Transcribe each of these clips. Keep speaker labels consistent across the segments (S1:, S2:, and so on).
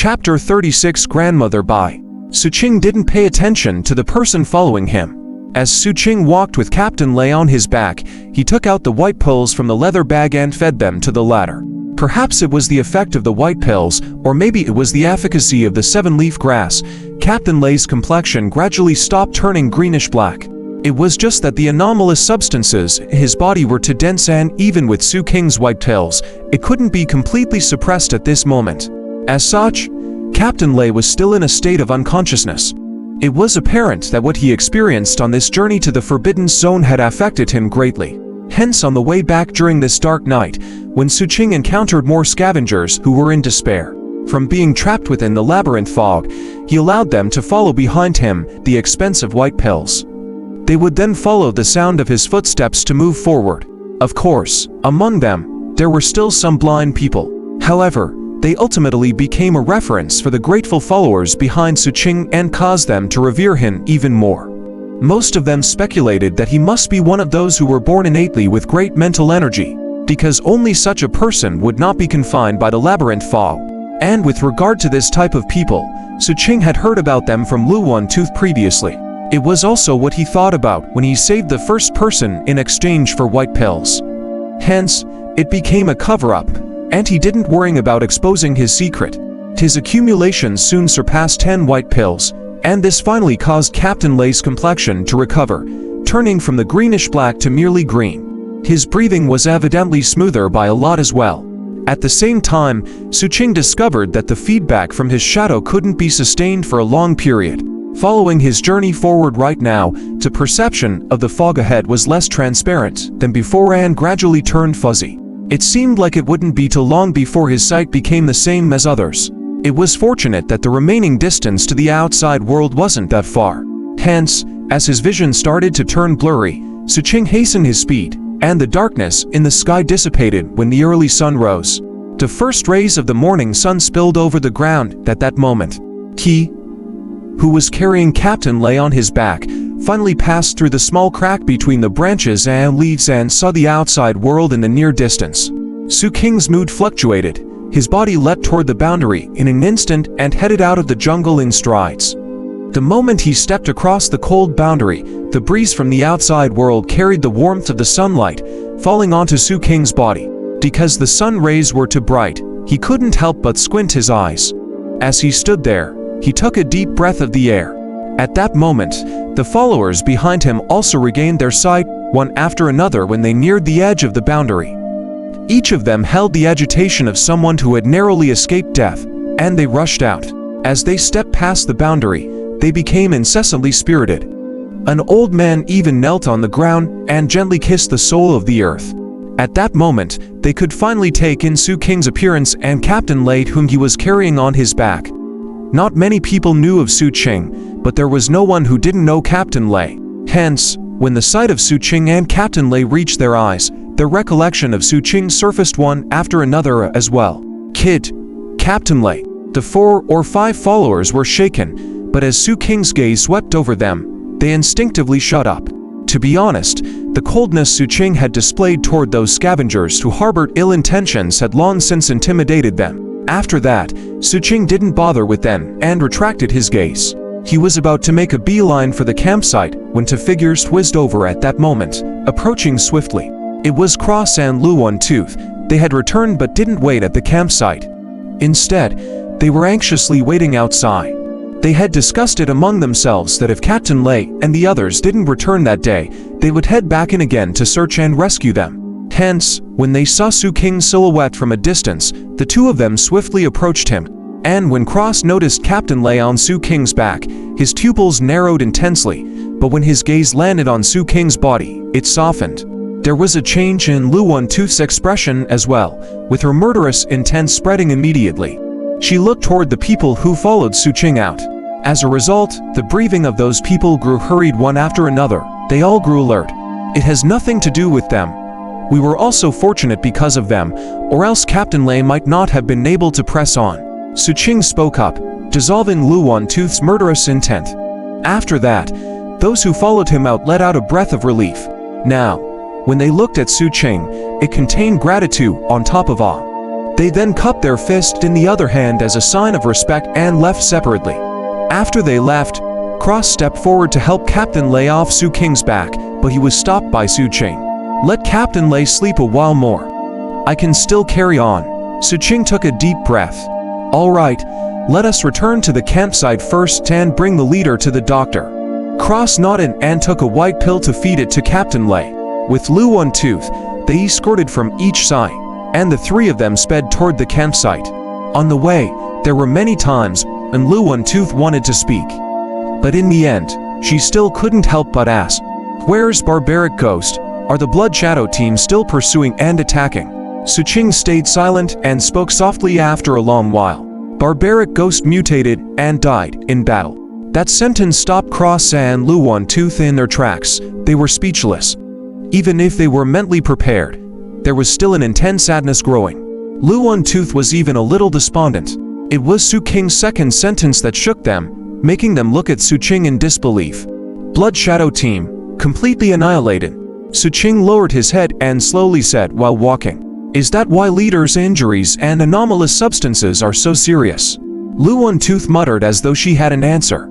S1: Chapter 36 Grandmother by Xu Qing didn't pay attention to the person following him. As Xu Qing walked with Captain Lei on his back, he took out the white pills from the leather bag and fed them to the latter. Perhaps it was the effect of the white pills, or maybe it was the efficacy of the seven-leaf grass. Captain Lei's complexion gradually stopped turning greenish-black. It was just that the anomalous substances in his body were too dense, and even with Xu Qing's white pills, it couldn't be completely suppressed at this moment. As such, Captain Lei was still in a state of unconsciousness. It was apparent that what he experienced on this journey to the Forbidden Zone had affected him greatly. Hence, on the way back during this dark night, when Xu Qing encountered more scavengers who were in despair from being trapped within the labyrinth fog, he allowed them to follow behind him the expensive white pills. They would then follow the sound of his footsteps to move forward. Of course, among them, there were still some blind people. However, they ultimately became a reference for the grateful followers behind Xu Qing and caused them to revere him even more. Most of them speculated that he must be one of those who were born innately with great mental energy, because only such a person would not be confined by the labyrinth fog. And with regard to this type of people, Xu Qing had heard about them from Lu-One-Tooth previously. It was also what he thought about when he saved the first person in exchange for white pills. Hence, it became a cover-up, and he didn't worry about exposing his secret. His accumulations soon surpassed 10 white pills, and this finally caused Captain Lei's complexion to recover, turning from the greenish-black to merely green. His breathing was evidently smoother by a lot as well. At the same time, Xu Qing discovered that the feedback from his shadow couldn't be sustained for a long period. Following his journey forward right now, the perception of the fog ahead was less transparent than before and gradually turned fuzzy. It seemed like it wouldn't be too long before his sight became the same as others. It was fortunate that the remaining distance to the outside world wasn't that far. Hence, as his vision started to turn blurry, Xu Qing hastened his speed, and the darkness in the sky dissipated when the early sun rose. The first rays of the morning sun spilled over the ground at that moment. He, who was carrying Captain Lei on his back, finally passed through the small crack between the branches and leaves and saw the outside world in the near distance. Xu Qing's mood fluctuated. His body leapt toward the boundary in an instant and headed out of the jungle in strides. The moment he stepped across the cold boundary, the breeze from the outside world carried the warmth of the sunlight, falling onto Xu Qing's body. Because the sun rays were too bright, he couldn't help but squint his eyes. As he stood there, he took a deep breath of the air. At that moment, the followers behind him also regained their sight, one after another when they neared the edge of the boundary. Each of them held the agitation of someone who had narrowly escaped death, and they rushed out. As they stepped past the boundary, they became incessantly spirited. An old man even knelt on the ground and gently kissed the soul of the earth. At that moment, they could finally take in Xu Qing's appearance and Captain Lei, whom he was carrying on his back. Not many people knew of Xu Qing, but there was no one who didn't know Captain Lei. Hence, when the sight of Xu Qing and Captain Lei reached their eyes, the recollection of Xu Qing surfaced one after another as well. Kid, Captain Lei. The 4 or 5 followers were shaken, but as Xu Qing's gaze swept over them, they instinctively shut up. To be honest, the coldness Xu Qing had displayed toward those scavengers who harbored ill intentions had long since intimidated them. After that, Xu Qing didn't bother with them and retracted his gaze. He was about to make a beeline for the campsite when 2 figures whizzed over at that moment, approaching swiftly. It was Cross and Lu-One-Tooth. They had returned but didn't wait at the campsite. Instead, they were anxiously waiting outside. They had discussed it among themselves that if Captain Lei and the others didn't return that day, they would head back in again to search and rescue them. Hence, when they saw Xu Qing's silhouette from a distance, the 2 of them swiftly approached him. And when Cross noticed Captain Lei on Xu Qing's back, his pupils narrowed intensely, but when his gaze landed on Xu Qing's body, it softened. There was a change in Lu-One-Tooth's expression as well, with her murderous intent spreading immediately. She looked toward the people who followed Xu Qing out. As a result, the breathing of those people grew hurried one after another. They all grew alert. It has nothing to do with them. We were also fortunate because of them, or else Captain Lei might not have been able to press on. Xu Qing spoke up, dissolving Lu-One-Tooth's murderous intent. After that, those who followed him out let out a breath of relief. Now, when they looked at Xu Qing, it contained gratitude on top of awe. They then cupped their fist in the other hand as a sign of respect and left separately. After they left, Cross stepped forward to help Captain Lei off Xu Qing's back, but he was stopped by Xu Qing. "Let Captain Lei sleep a while more. I can still carry on." Xu Qing took a deep breath. "All right, let us return to the campsite first and bring the leader to the doctor." Cross nodded and took a white pill to feed it to Captain Lei. With Lu One Tooth, they escorted from each side, and the three of them sped toward the campsite. On the way, there were many times when Lu One Tooth wanted to speak. But in the end, she still couldn't help but ask, "Where's Barbaric Ghost? Are the Blood Shadow team still pursuing and attacking?" Xu Qing stayed silent and spoke softly after a long while. "Barbaric Ghost mutated and died in battle." That sentence stopped Cross and Lu One Tooth in their tracks. They were speechless. Even if they were mentally prepared, there was still an intense sadness growing. Lu One Tooth was even a little despondent. It was Xu Qing's second sentence that shook them, making them look at Xu Qing in disbelief. "Blood Shadow team, completely annihilated." Xu Qing lowered his head and slowly said while walking, "Is that why leaders' injuries and anomalous substances are so serious?" Lu One Tooth muttered as though she had an answer.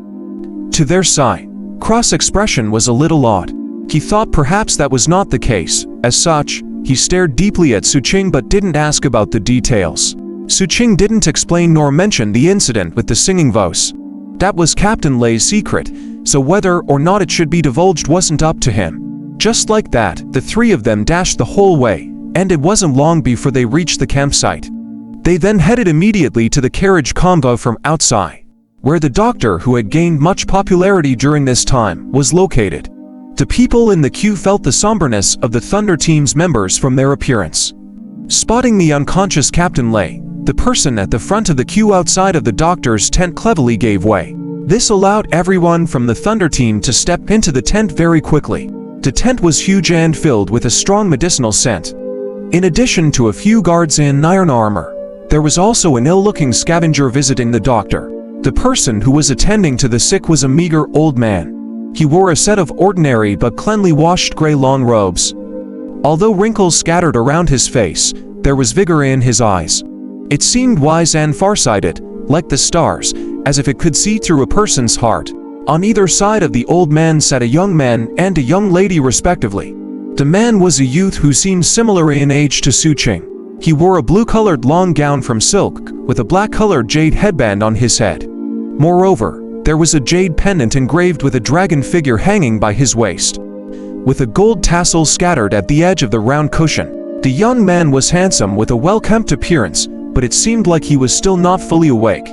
S1: To their side, Cross' expression was a little odd. He thought perhaps that was not the case. As such, he stared deeply at Xu Qing but didn't ask about the details. Xu Qing didn't explain nor mention the incident with the singing voice. That was Captain Lei's secret, so whether or not it should be divulged wasn't up to him. Just like that, the three of them dashed the whole way, and it wasn't long before they reached the campsite. They then headed immediately to the carriage convoy from outside, where the doctor who had gained much popularity during this time was located. The people in the queue felt the somberness of the Thunder Team's members from their appearance. Spotting the unconscious Captain Lei, the person at the front of the queue outside of the doctor's tent cleverly gave way. This allowed everyone from the Thunder Team to step into the tent very quickly. The tent was huge and filled with a strong medicinal scent. In addition to a few guards in iron armor, there was also an ill-looking scavenger visiting the doctor. The person who was attending to the sick was a meager old man. He wore a set of ordinary but cleanly washed gray long robes. Although wrinkles scattered around his face, there was vigor in his eyes. It seemed wise and farsighted, like the stars, as if it could see through a person's heart. On either side of the old man sat a young man and a young lady respectively. The man was a youth who seemed similar in age to Xu Qing. He wore a blue-colored long gown from silk, with a black-colored jade headband on his head. Moreover, there was a jade pendant engraved with a dragon figure hanging by his waist, with a gold tassel scattered at the edge of the round cushion. The young man was handsome with a well-kempt appearance, but it seemed like he was still not fully awake.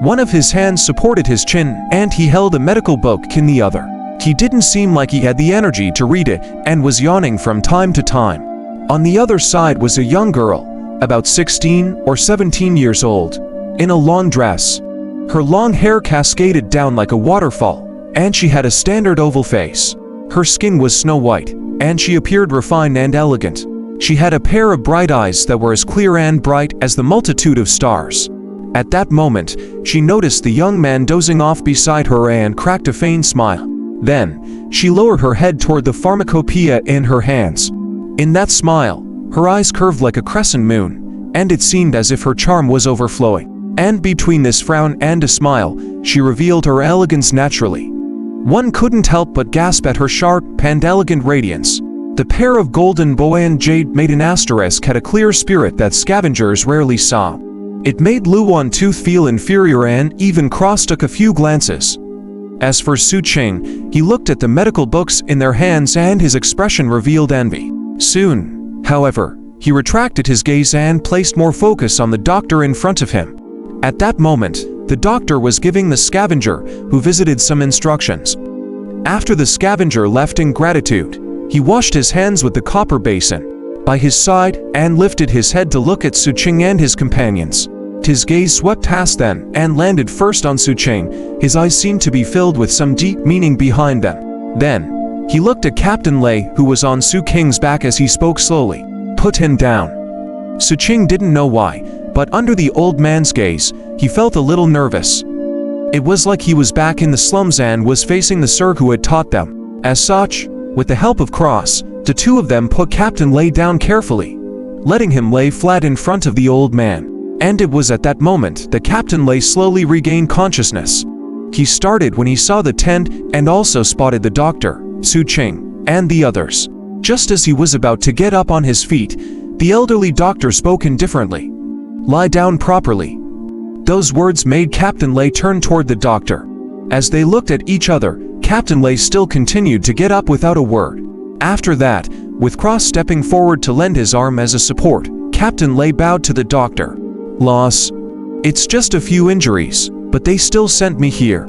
S1: One of his hands supported his chin, and he held a medical book in the other. He didn't seem like he had the energy to read it, and was yawning from time to time. On the other side was a young girl, about 16 or 17 years old, in a long dress. Her long hair cascaded down like a waterfall, and she had a standard oval face. Her skin was snow white, and she appeared refined and elegant. She had a pair of bright eyes that were as clear and bright as the multitude of stars. At that moment, she noticed the young man dozing off beside her and cracked a faint smile. Then, she lowered her head toward the pharmacopoeia in her hands. In that smile, her eyes curved like a crescent moon, and it seemed as if her charm was overflowing. And between this frown and a smile, she revealed her elegance naturally. One couldn't help but gasp at her sharp and elegant radiance. The pair of golden bow and jade maiden asterisk had a clear spirit that scavengers rarely saw. It made Lu One Tooth feel inferior and even Cross took a few glances. As for Xu Qing, he looked at the medical books in their hands and his expression revealed envy. Soon, however, he retracted his gaze and placed more focus on the doctor in front of him. At that moment, the doctor was giving the scavenger who visited some instructions. After the scavenger left in gratitude, he washed his hands with the copper basin by his side and lifted his head to look at Xu Qing and his companions. His gaze swept past them and landed first on Xu Qing. His eyes seemed to be filled with some deep meaning behind them. Then, he looked at Captain Lei, who was on Xu Qing's back as he spoke slowly. "Put him down." Xu Qing didn't know why, but under the old man's gaze, he felt a little nervous. It was like he was back in the slums and was facing the sir who had taught them. As such, with the help of Cross, the two of them put Captain Lei down carefully. letting him lay flat in front of the old man. And it was at that moment that Captain Lei slowly regained consciousness. He started when he saw the tent and also spotted the doctor, Xu Qing, and the others. Just as he was about to get up on his feet, the elderly doctor spoke indifferently. "Lie down properly." Those words made Captain Lei turn toward the doctor. As they looked at each other, Captain Lei still continued to get up without a word. After that, with Cross stepping forward to lend his arm as a support, Captain Lei bowed to the doctor. "Loss. It's just a few injuries, but they still sent me here.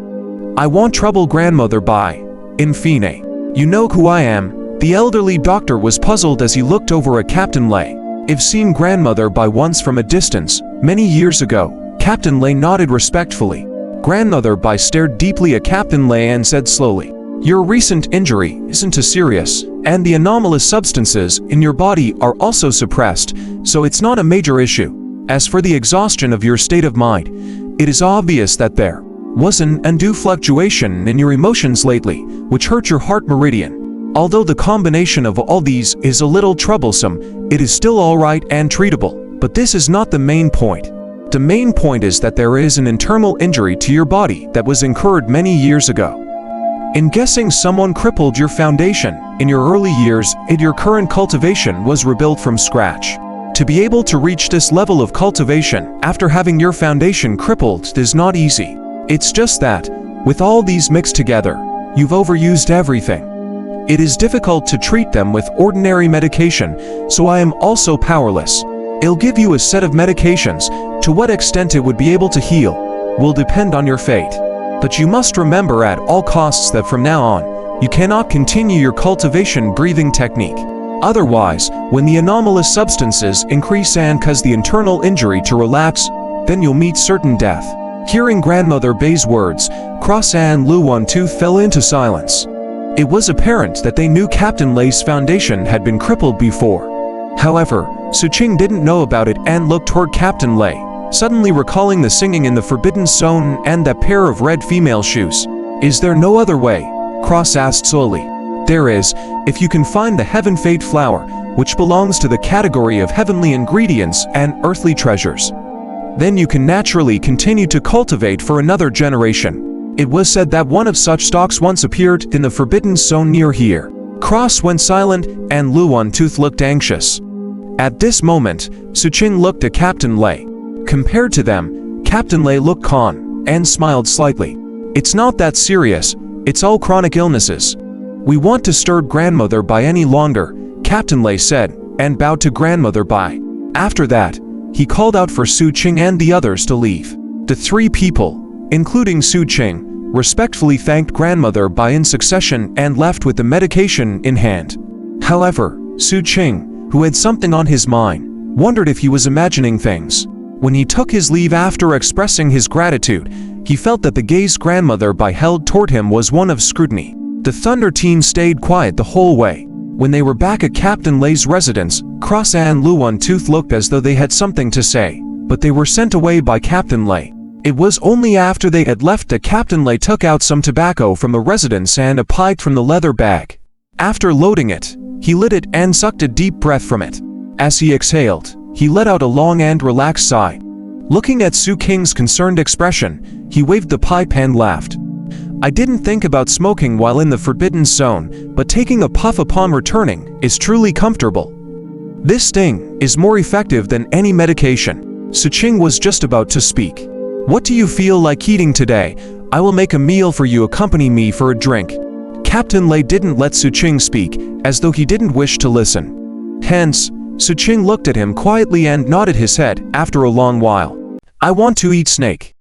S1: I want trouble, Grandmother Bai. Infine. You know who I am." The elderly doctor was puzzled as he looked over at Captain Lei. I've seen Grandmother Bai once from a distance, many years ago. Captain Lei nodded respectfully. Grandmother Bai stared deeply at Captain Lei and said slowly, "Your recent injury isn't too serious, and the anomalous substances in your body are also suppressed, so it's not a major issue. As for the exhaustion of your state of mind, it is obvious that there was an undue fluctuation in your emotions lately, which hurt your heart meridian. Although the combination of all these is a little troublesome, it is still alright and treatable. But this is not the main point. The main point is that there is an internal injury to your body that was incurred many years ago. In guessing someone crippled your foundation. In your early years, your current cultivation was rebuilt from scratch. To be able to reach this level of cultivation after having your foundation crippled is not easy. It's just that, with all these mixed together, you've overused everything. It is difficult to treat them with ordinary medication, so I am also powerless. I'll give you a set of medications. To what extent it would be able to heal will depend on your fate. But you must remember at all costs that from now on, you cannot continue your cultivation breathing technique. Otherwise, when the anomalous substances increase and cause the internal injury to relapse, then you'll meet certain death." Hearing Grandmother Bai's words, Cross and Lu One-Tooth fell into silence. It was apparent that they knew Captain Lei's foundation had been crippled before. However, Xu Qing didn't know about it and looked toward Captain Lei, suddenly recalling the singing in the Forbidden Zone and that pair of red female shoes. "Is there no other way?" Cross asked slowly. "There is, if you can find the Heaven Fate flower, which belongs to the category of heavenly ingredients and earthly treasures. Then you can naturally continue to cultivate for another generation." It was said that one of such stalks once appeared in the Forbidden Zone near here. Cross went silent, and Lu One-Tooth looked anxious. At this moment, Xu Qing looked at Captain Lei. Compared to them, Captain Lei looked calm and smiled slightly. "It's not that serious, it's all chronic illnesses. We want to stir Grandmother Bai any longer," Captain Lei said, and bowed to Grandmother Bai. After that, he called out for Xu Qing and the others to leave. The three people, including Xu Qing, respectfully thanked Grandmother Bai in succession and left with the medication in hand. However, Xu Qing, who had something on his mind, wondered if he was imagining things. When he took his leave after expressing his gratitude, he felt that the gaze Grandmother Bai held toward him was one of scrutiny. The Thunder team stayed quiet the whole way. When they were back at Captain Lei's residence, Cross and Lu One-Tooth looked as though they had something to say, but they were sent away by Captain Lei. It was only after they had left that Captain Lei took out some tobacco from the residence and a pipe from the leather bag. After loading it, he lit it and sucked a deep breath from it. As he exhaled, he let out a long and relaxed sigh. Looking at Xu Qing's concerned expression, he waved the pipe and laughed. "I didn't think about smoking while in the Forbidden Zone, but taking a puff upon returning is truly comfortable. This thing is more effective than any medication." Xu Qing was just about to speak. "What do you feel like eating today? I will make a meal for you. Accompany me for a drink." Captain Lei didn't let Xu Qing speak, as though he didn't wish to listen. Hence, Xu Qing looked at him quietly and nodded his head after a long while. "I want to eat snake."